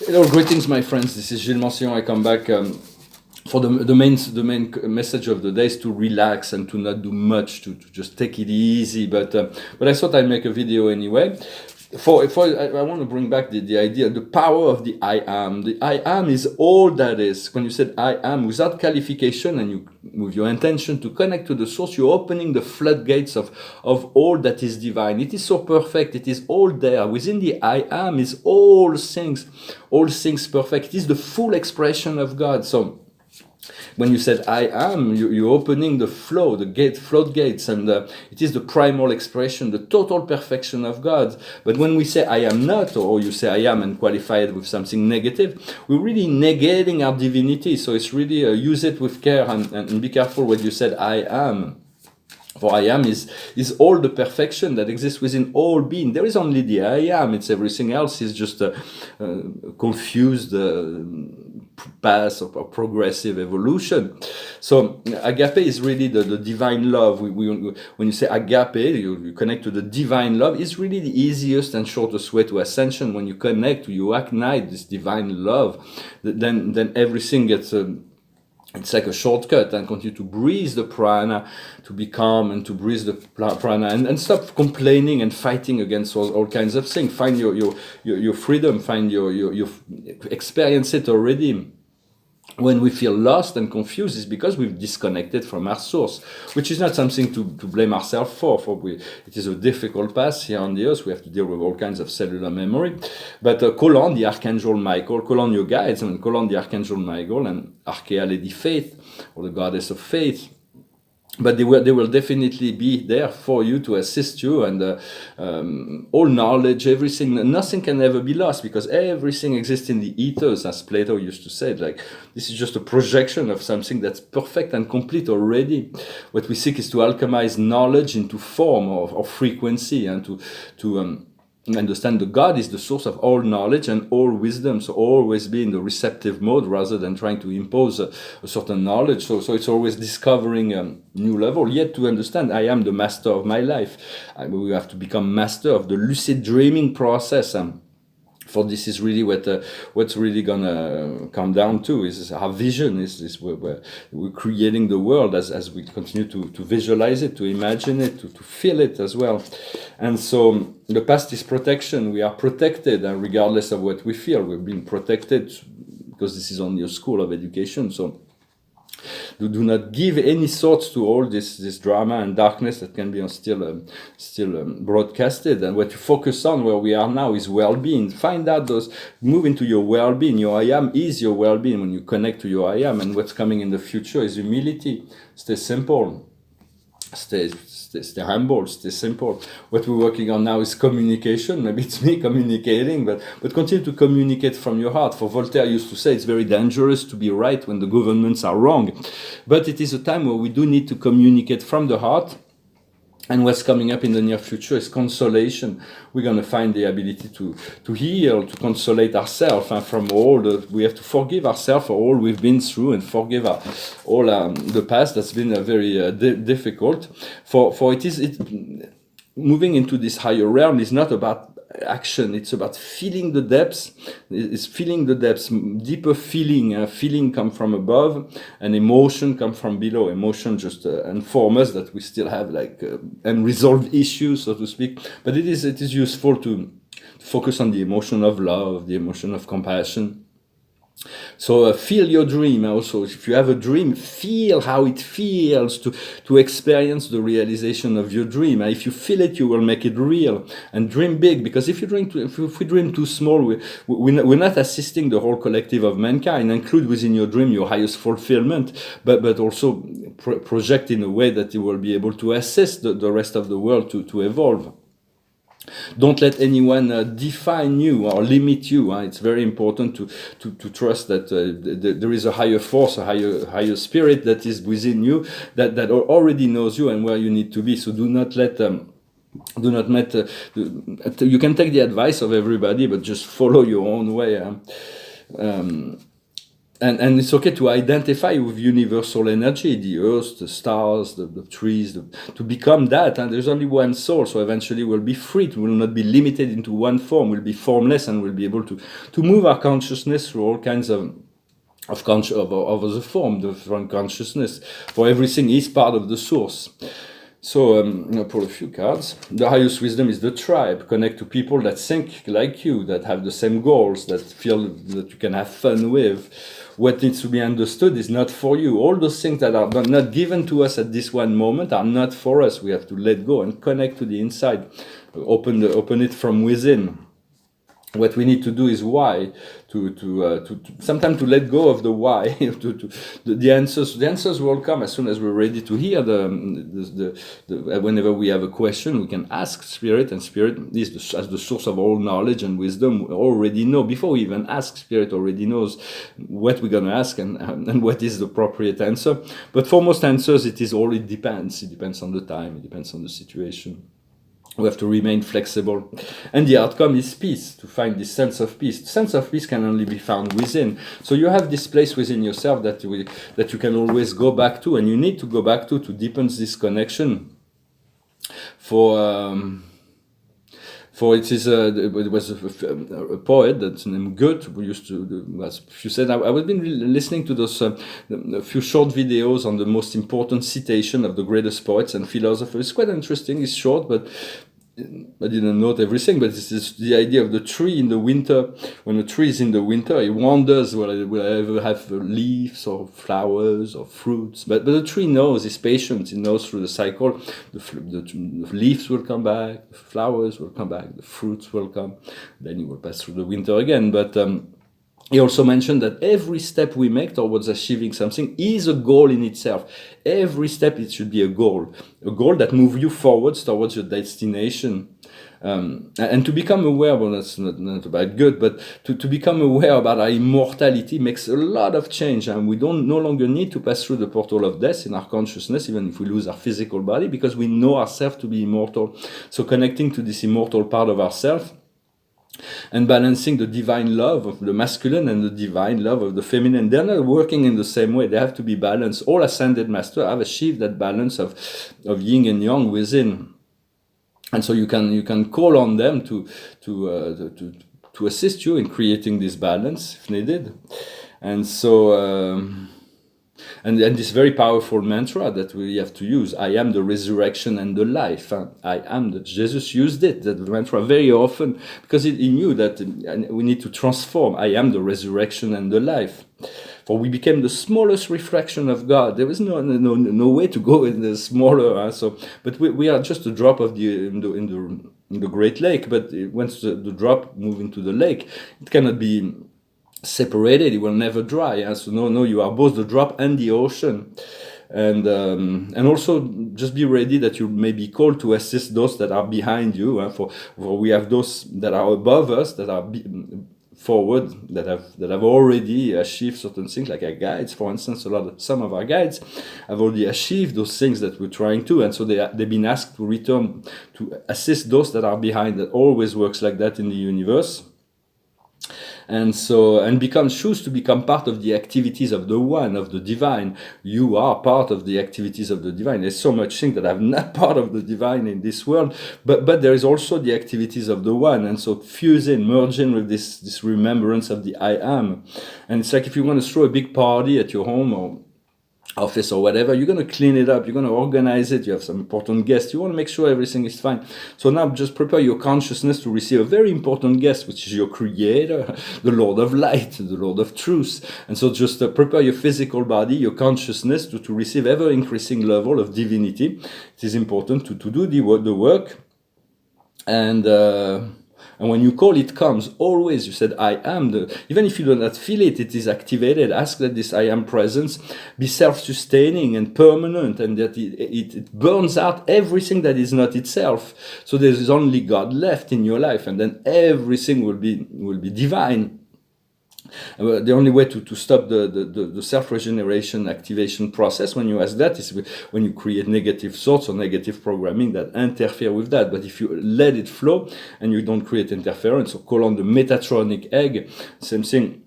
Hello, greetings, my friends. This is Gillesmansillon. I come back for the main message of the day is to relax and to not do much, to just take it easy. But I thought I'd make a video anyway. I want to bring back the idea, the power of the I am. The I am is all that is. When you said I am without qualification and you with your intention to connect to the source, you're opening the floodgates of all that is divine. It is so perfect. It is all there. Within the I am is all things perfect. It is the full expression of God. So when you said I am, you're opening the floodgates, and it is the primal expression, the total perfection of God. But when we say I am not, or you say I am and qualify it with something negative, we're really negating our divinity. So it's really use it with care and be careful when you said I am. For I am is all the perfection that exists within all being. There is only the I am. It's everything else is just a confused path of progressive evolution. So agape is really the divine love. When you say agape, you connect to the divine love. It's really the easiest and shortest way to ascension. When you connect, you ignite this divine love, then everything gets... it's like a shortcut, and continue to breathe the prana, to be calm and to breathe the prana, and stop complaining and fighting against all kinds of things. Find your freedom, find your experience it already. When we feel lost and confused, it's because we've disconnected from our source, which is not something to blame ourselves for. It is a difficult path here on the earth. We have to deal with all kinds of cellular memory. But call on the Archangel Michael, call on your guides, and call on the Archangel Michael and Archea Lady Faith, or the Goddess of Faith. But they will definitely be there for you to assist you, and all knowledge, everything, nothing can ever be lost, because everything exists in the ethers, as Plato used to say. Like, this is just a projection of something that's perfect and complete already. What we seek is to alchemize knowledge into form or frequency, and to understand that God is the source of all knowledge and all wisdom. So always be in the receptive mode rather than trying to impose a certain knowledge. So it's always discovering a new level. Yet to understand, I am the master of my life. We have to become master of the lucid dreaming process. For this is really what's really gonna come down to is our vision. Is we're creating the world as we continue to visualize it, to imagine it, to feel it as well. And so the past is protection. We are protected, and regardless of what we feel, we've been protected, because this is only a school of education. So do not give any thoughts to all this drama and darkness that can be still broadcasted. And what you focus on, where we are now, is well-being. Find out move into your well-being. Your I am is your well-being when you connect to your I am. And what's coming in the future is humility. Stay simple. Stay humble, stay simple. What we're working on now is communication. Maybe it's me communicating, but continue to communicate from your heart. For Voltaire used to say, it's very dangerous to be right when the governments are wrong. But it is a time where we do need to communicate from the heart. And what's coming up in the near future is consolation. We're going to find the ability to heal, to consolate ourselves from all we have to forgive ourselves for all we've been through, and forgive all the past that's been very difficult. For moving into this higher realm is not about action. It's about feeling the depths. It's feeling the depths. Deeper feeling. Feeling come from above, and emotion come from below. Emotion just inform us that we still have unresolved issues, so to speak. But it is useful to focus on the emotion of love, the emotion of compassion. So feel your dream also. If you have a dream, feel how it feels to experience the realization of your dream. And if you feel it, you will make it real. And dream big, because if we dream too small, we're not assisting the whole collective of mankind. Include within your dream your highest fulfillment, but also project in a way that you will be able to assist the rest of the world to evolve. Don't let anyone define you or limit you. It's very important to trust that there is a higher force, a higher spirit that is within you, that already knows you and where you need to be. So do not let you can take the advice of everybody, but just follow your own way. and it's okay to identify with universal energy, the earth, the stars, the trees, to become that. And there's only one soul, so eventually we'll be free. We will not be limited into one form. We'll be formless, and we'll be able to move our consciousness through all kinds of the form, the different consciousness. For everything is part of the source. So I'm going to pull a few cards. The highest wisdom is the tribe. Connect to people that think like you, that have the same goals, that feel that you can have fun with. What needs to be understood is not for you. All those things that are not given to us at this one moment are not for us. We have to let go and connect to the inside. Open it from within. What we need to do is why, sometimes to let go of the why, the answers. The answers will come as soon as we're ready to hear whenever we have a question, we can ask Spirit, and Spirit is as the source of all knowledge and wisdom. We already know, before we even ask, Spirit already knows what we're going to ask and what is the appropriate answer. But for most answers, it depends. It depends on the time, it depends on the situation. We have to remain flexible. And the outcome is peace, to find this sense of peace. The sense of peace can only be found within. So you have this place within yourself that you can always go back to, and you need to go back to deepen this connection. It was a poet that's named Goethe who used to, she said, I've been listening to those a few short videos on the most important citation of the greatest poets and philosophers. It's quite interesting. It's short, but I didn't note everything, but this is the idea of the tree in the winter. When a tree is in the winter, it wonders will I ever have leaves or flowers or fruits. But the tree knows, it's patient. It knows through the cycle. The leaves will come back, the flowers will come back, the fruits will come. Then it will pass through the winter again. But he also mentioned that every step we make towards achieving something is a goal in itself. Every step, it should be a goal that moves you forwards towards your destination. And to become aware, well, that's not about good, but to become aware about our immortality makes a lot of change. And we no longer need to pass through the portal of death in our consciousness, even if we lose our physical body, because we know ourselves to be immortal. So connecting to this immortal part of ourselves, and balancing the divine love of the masculine and the divine love of the feminine. They're not working in the same way. They have to be balanced. All ascended masters have achieved that balance of yin and yang within. And so you can call on them to assist you in creating this balance if needed. And so and this very powerful mantra that we have to use, I am the resurrection and the life. I am that. Jesus used it, that mantra, very often, because he knew that we need to transform. I am the resurrection and the life. For we became the smallest reflection of God. There was no way to go in the smaller. But we are just a drop of in the Great Lake. But once the drop moves into the lake, it cannot be separated. It will never dry. So no, you are both the drop and the ocean. And also just be ready that you may be called to assist those that are behind you. For we have those that are above us, that are forward, that have already achieved certain things, like our guides, for instance. Some of our guides have already achieved those things that we're trying to, and so they've been asked to return to assist those that are behind. That always works like that in the universe. And choose to become part of the activities of the one, of the divine. You are part of the activities of the divine. There's so much things that I'm not part of the divine in this world, but there is also the activities of the one. And so fuse in, merge in with this remembrance of the I am. And it's like if you want to throw a big party at your home or office or whatever, you're going to clean it up, you're going to organize it, you have some important guests, you want to make sure everything is fine. So now just prepare your consciousness to receive a very important guest, which is your creator, the Lord of Light, the Lord of Truth. And so just prepare your physical body, your consciousness to receive ever increasing level of divinity. It is important to do the work. And when you call, it comes. Always, you said, I am. Even if you do not feel it, it is activated. Ask that this I am presence be self-sustaining and permanent, and that it burns out everything that is not itself. So there is only God left in your life, and then everything will be divine. The only way to stop the self-regeneration activation process, when you ask that, is when you create negative thoughts or negative programming that interfere with that. But if you let it flow and you don't create interference, or call on the Metatronic egg, same thing.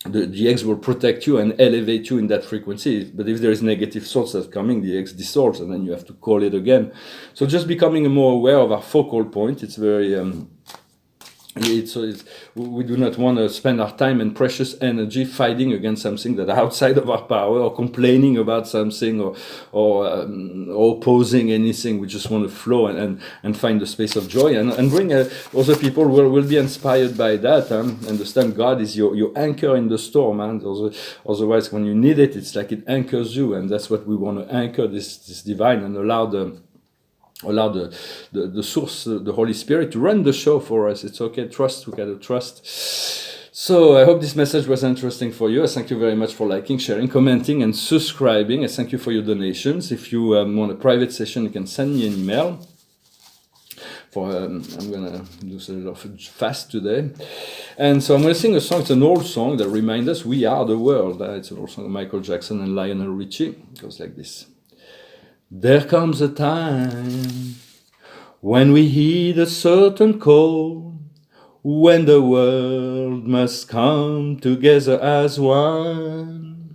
the eggs will protect you and elevate you in that frequency. But if there is negative thoughts that's coming, the eggs dissolves, and then you have to call it again. So just becoming more aware of our focal point, it's very we do not want to spend our time and precious energy fighting against something that are outside of our power, or complaining about something, or opposing anything. We just want to flow and find the space of joy, and bring other people will be inspired by that. Understand God is your anchor in the storm, and otherwise when you need it, it's like it anchors you, and that's what we want to anchor, this divine, and allow the source, the Holy Spirit, to run the show for us. It's okay, we gotta trust. So I hope this message was interesting for you. I thank you very much for liking, sharing, commenting, and subscribing. I thank you for your donations. If you want a private session, you can send me an email. I'm gonna do a little fast today, and so I'm gonna sing a song. It's an old song that reminds us we are the world. It's an old song of Michael Jackson and Lionel Richie. It goes like this. There comes a time when we heed a certain call, when the world must come together as one.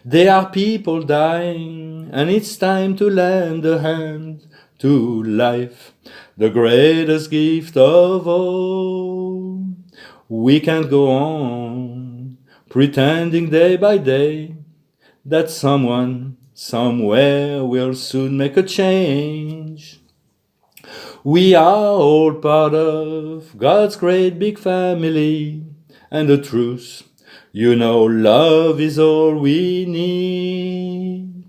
There are people dying, and it's time to lend a hand to life, the greatest gift of all. We can't go on pretending day by day that someone somewhere will soon make a change. We are all part of God's great big family, and the truth, love is all we need.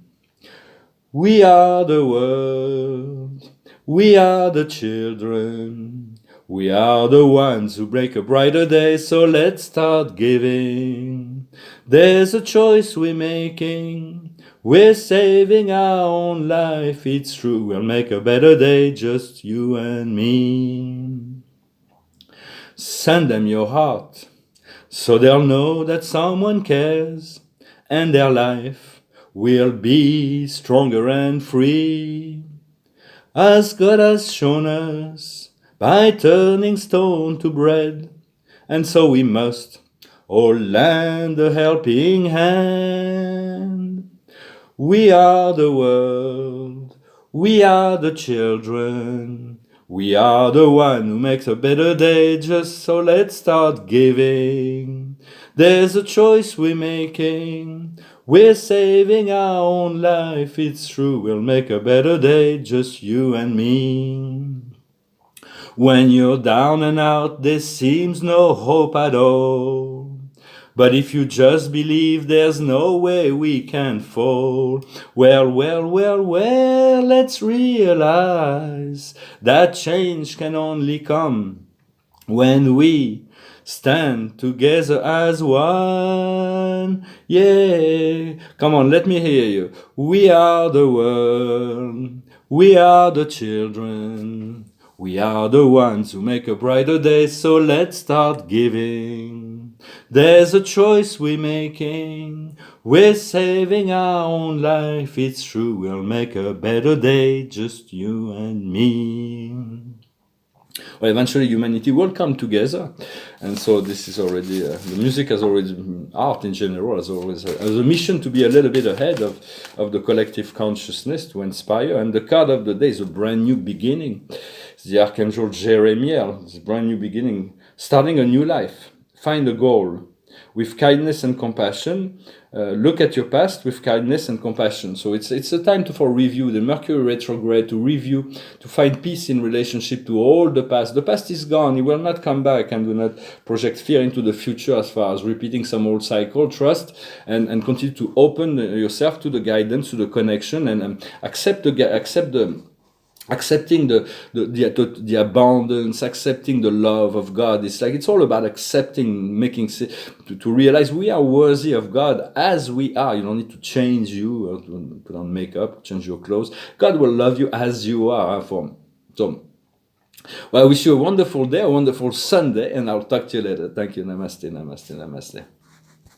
We are the world, we are the children, we are the ones who break a brighter day, so let's start giving. There's a choice we're making. We're saving our own life, it's true. We'll make a better day, just you and me. Send them your heart, so they'll know that someone cares, and their life will be stronger and free, as God has shown us by turning stone to bread. And so we must all lend a helping hand. We are the world, we are the children, we are the one who makes a better day, just so let's start giving. There's a choice we're making, we're saving our own life, it's true, we'll make a better day, just you and me. When you're down and out, there seems no hope at all. But if you just believe, there's no way we can fall. Well, let's realize that change can only come when we stand together as one. Yeah, come on, let me hear you. We are the world, we are the children, we are the ones who make a brighter day, so let's start giving. There's a choice we're making, we're saving our own life, it's true, we'll make a better day, just you and me. Well, eventually humanity will come together, and so this is already, the music has already, art in general has always has a mission to be a little bit ahead of the collective consciousness, to inspire, and the card of the day is a brand new beginning. It's the Archangel Jeremiel, it's a brand new beginning, starting a new life. Find a goal with kindness and compassion. Look at your past with kindness and compassion. So it's a time for review, the Mercury retrograde, to review, to find peace in relationship to all the past. The past is gone, it will not come back, and do not project fear into the future as far as repeating some old cycle. Trust and continue to open yourself to the guidance, to the connection, and accepting the abundance, accepting the love of God. It's all about accepting, to realize we are worthy of God as we are. You don't need to change you, or to put on makeup, change your clothes. God will love you as you are. Well, I wish you a wonderful day, a wonderful Sunday, and I'll talk to you later. Thank you. Namaste, namaste, namaste.